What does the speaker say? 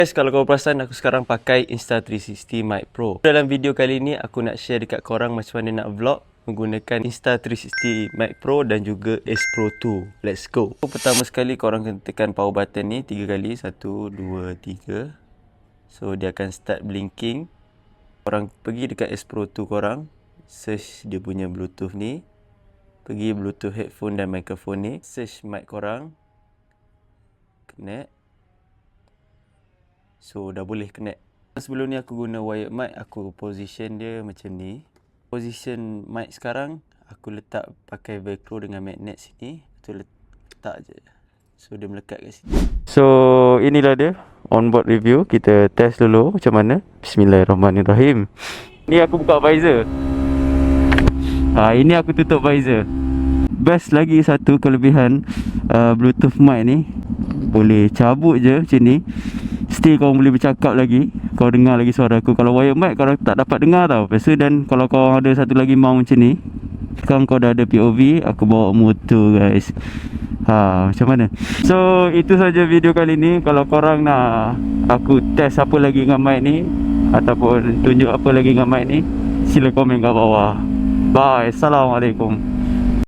Guys, kalau kau perasan aku sekarang pakai Insta360 Mic Pro. Dalam video kali ni aku nak share dekat korang macam mana nak vlog menggunakan Insta360 Mic Pro dan juga S Pro 2. Let's go. Pertama sekali korang kena tekan power button ni 3 kali. 1, 2, 3. So dia akan start blinking. Korang pergi dekat S Pro 2 korang, search dia punya Bluetooth ni. Pergi Bluetooth headphone dan microphone ni. Search mic korang. Connect. So dah boleh connect. Sebelum ni aku guna wired mic, aku position dia macam ni. Position mic sekarang aku letak pakai velcro dengan magnet sini. Tu letak je. So dia melekat kat sini. So inilah dia onboard review. Kita test dulu macam mana. Bismillahirrahmanirrahim. Ni aku buka visor. Ini aku tutup visor. Best lagi satu kelebihan Bluetooth mic ni, boleh cabut je macam ni, still kau boleh bercakap lagi, kau dengar lagi suara aku. Kalau wired mic kau tak dapat dengar tau. Biasa. Dan kalau kau ada satu lagi mount macam ni, sekarang kau dah ada POV, aku bawa motor guys. Macam mana? So itu saja video kali ni. Kalau korang nak aku test apa lagi dengan mic ni, ataupun tunjuk apa lagi dengan mic ni, sila komen kat bawah. Bye. Assalamualaikum.